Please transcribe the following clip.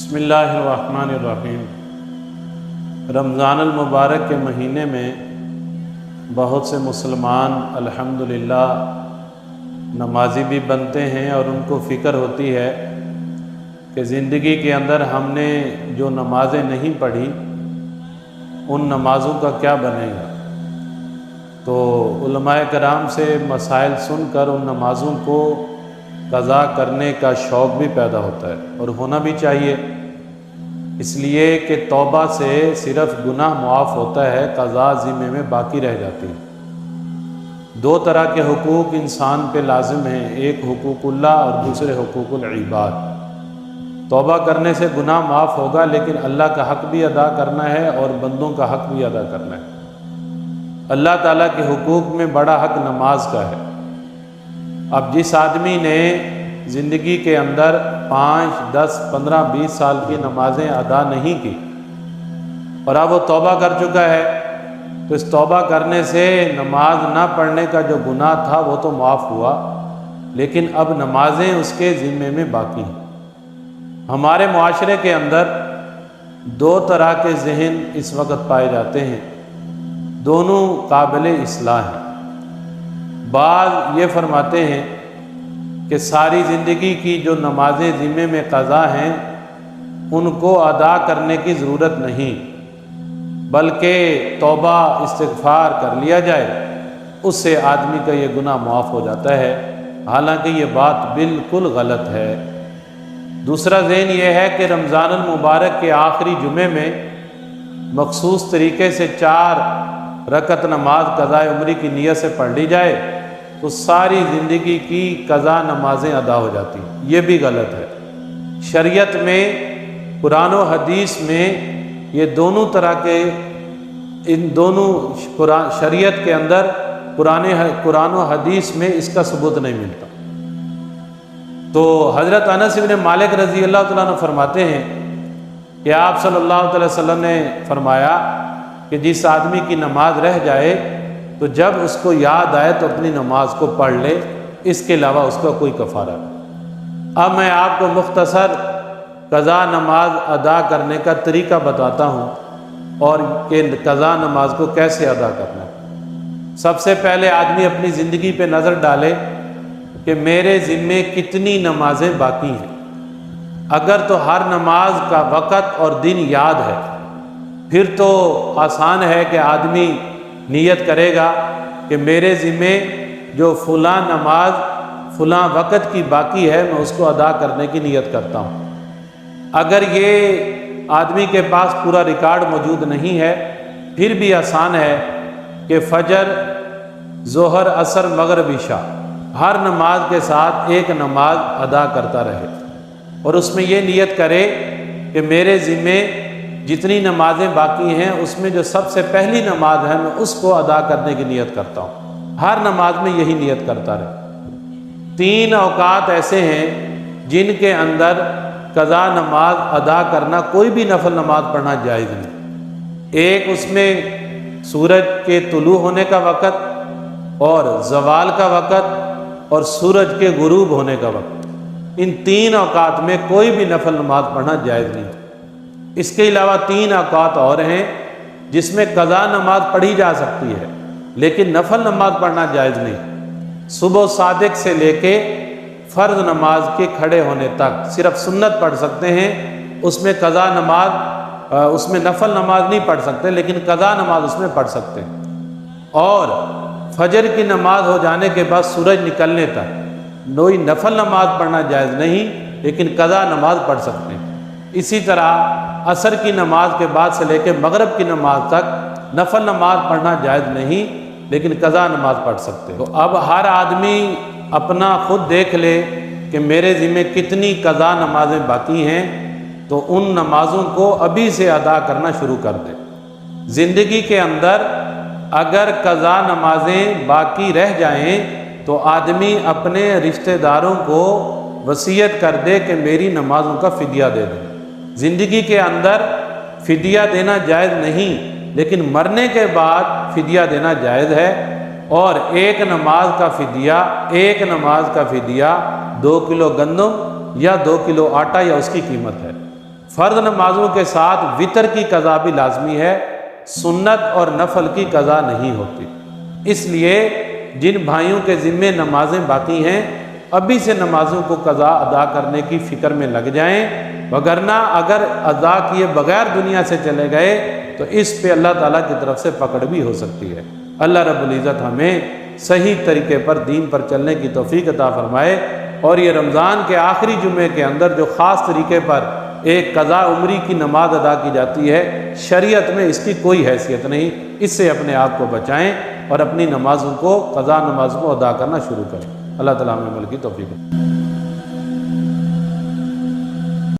بسم اللہ الرحمن الرحیم۔ رمضان المبارک کے مہینے میں بہت سے مسلمان الحمدللہ نمازی بھی بنتے ہیں اور ان کو فکر ہوتی ہے کہ زندگی کے اندر ہم نے جو نمازیں نہیں پڑھی ان نمازوں کا کیا بنے گا۔ تو علماء کرام سے مسائل سن کر ان نمازوں کو قضا کرنے کا شوق بھی پیدا ہوتا ہے اور ہونا بھی چاہیے، اس لیے کہ توبہ سے صرف گناہ معاف ہوتا ہے، قضا ذمے میں باقی رہ جاتی ہے۔ دو طرح کے حقوق انسان پہ لازم ہیں، ایک حقوق اللہ اور دوسرے حقوق العباد۔ توبہ کرنے سے گناہ معاف ہوگا، لیکن اللہ کا حق بھی ادا کرنا ہے اور بندوں کا حق بھی ادا کرنا ہے۔ اللہ تعالیٰ کے حقوق میں بڑا حق نماز کا ہے۔ اب جس آدمی نے زندگی کے اندر 5، 10، 15، 20 سال کی نمازیں ادا نہیں کی اور اب وہ توبہ کر چکا ہے، تو اس توبہ کرنے سے نماز نہ پڑھنے کا جو گناہ تھا وہ تو معاف ہوا، لیکن اب نمازیں اس کے ذمے میں باقی ہیں۔ ہمارے معاشرے کے اندر دو طرح کے ذہن اس وقت پائے جاتے ہیں، دونوں قابل اصلاح ہیں۔ بعض یہ فرماتے ہیں کہ ساری زندگی کی جو نمازیں ذمے میں قضا ہیں ان کو ادا کرنے کی ضرورت نہیں، بلکہ توبہ استغفار کر لیا جائے، اس سے آدمی کا یہ گناہ معاف ہو جاتا ہے، حالانکہ یہ بات بالکل غلط ہے۔ دوسرا ذہن یہ ہے کہ رمضان المبارک کے آخری جمعے میں مخصوص طریقے سے 4 رکعت نماز قضاء عمری کی نیت سے پڑھ لی جائے تو ساری زندگی کی قضا نمازیں ادا ہو جاتی ہیں۔ یہ بھی غلط ہے۔ شریعت میں، قرآن و حدیث میں یہ دونوں طرح کے، ان دونوں شریعت کے اندر قرآن و حدیث میں اس کا ثبوت نہیں ملتا۔ تو حضرت انس بن مالک رضی اللہ تعالیٰ عنہ فرماتے ہیں کہ آپ صلی اللہ علیہ وسلم نے فرمایا کہ جس آدمی کی نماز رہ جائے تو جب اس کو یاد آئے تو اپنی نماز کو پڑھ لے، اس کے علاوہ اس کا کوئی کفارہ نہیں۔ اب میں آپ کو مختصر قضا نماز ادا کرنے کا طریقہ بتاتا ہوں اور کہ قضا نماز کو کیسے ادا کرنا ہے۔ سب سے پہلے آدمی اپنی زندگی پہ نظر ڈالے کہ میرے ذمے کتنی نمازیں باقی ہیں۔ اگر تو ہر نماز کا وقت اور دن یاد ہے، پھر تو آسان ہے کہ آدمی نیت کرے گا کہ میرے ذمے جو فلاں نماز فلاں وقت کی باقی ہے میں اس کو ادا کرنے کی نیت کرتا ہوں۔ اگر یہ آدمی کے پاس پورا ریکارڈ موجود نہیں ہے، پھر بھی آسان ہے کہ فجر، ظہر، عصر، مغرب، عشاء ہر نماز کے ساتھ ایک نماز ادا کرتا رہے اور اس میں یہ نیت کرے کہ میرے ذمے جتنی نمازیں باقی ہیں اس میں جو سب سے پہلی نماز ہے میں اس کو ادا کرنے کی نیت کرتا ہوں۔ ہر نماز میں یہی نیت کرتا رہے۔ 3 اوقات ایسے ہیں جن کے اندر قضا نماز ادا کرنا، کوئی بھی نفل نماز پڑھنا جائز نہیں۔ ایک اس میں سورج کے طلوع ہونے کا وقت اور زوال کا وقت اور سورج کے غروب ہونے کا وقت، ان 3 اوقات میں کوئی بھی نفل نماز پڑھنا جائز نہیں۔ اس کے علاوہ 3 اوقات اور ہیں جس میں قضا نماز پڑھی جا سکتی ہے لیکن نفل نماز پڑھنا جائز نہیں۔ صبح صادق سے لے کے فرض نماز کے کھڑے ہونے تک صرف سنت پڑھ سکتے ہیں، اس میں قضا نماز، اس میں نفل نماز نہیں پڑھ سکتے، لیکن قضا نماز اس میں پڑھ سکتے ہیں۔ اور فجر کی نماز ہو جانے کے بعد سورج نکلنے تک کوئی نفل نماز پڑھنا جائز نہیں، لیکن قضا نماز پڑھ سکتے ہیں۔ اسی طرح عصر کی نماز کے بعد سے لے کے مغرب کی نماز تک نفل نماز پڑھنا جائز نہیں، لیکن قضا نماز پڑھ سکتے۔ تو اب ہر آدمی اپنا خود دیکھ لے کہ میرے ذمے کتنی قضا نمازیں باقی ہیں، تو ان نمازوں کو ابھی سے ادا کرنا شروع کر دے۔ زندگی کے اندر اگر قضا نمازیں باقی رہ جائیں تو آدمی اپنے رشتہ داروں کو وصیت کر دے کہ میری نمازوں کا فدیہ دے دیں۔ زندگی کے اندر فدیہ دینا جائز نہیں، لیکن مرنے کے بعد فدیہ دینا جائز ہے، اور ایک نماز کا فدیہ 2 کلو گندم یا 2 کلو آٹا یا اس کی قیمت ہے۔ فرض نمازوں کے ساتھ وتر کی قضا بھی لازمی ہے، سنت اور نفل کی قضا نہیں ہوتی۔ اس لیے جن بھائیوں کے ذمے نمازیں باقی ہیں ابھی سے نمازوں کو قضا ادا کرنے کی فکر میں لگ جائیں، وگرنہ اگر ادا کیے بغیر دنیا سے چلے گئے تو اس پہ اللہ تعالیٰ کی طرف سے پکڑ بھی ہو سکتی ہے۔ اللہ رب العزت ہمیں صحیح طریقے پر دین پر چلنے کی توفیق عطا فرمائے، اور یہ رمضان کے آخری جمعے کے اندر جو خاص طریقے پر ایک قضا عمری کی نماز ادا کی جاتی ہے، شریعت میں اس کی کوئی حیثیت نہیں، اس سے اپنے آپ کو بچائیں اور اپنی نمازوں کو، قضا نماز کو ادا کرنا شروع کریں۔ اللہ تعالیٰ ہمیں عمل کی توفیق دے۔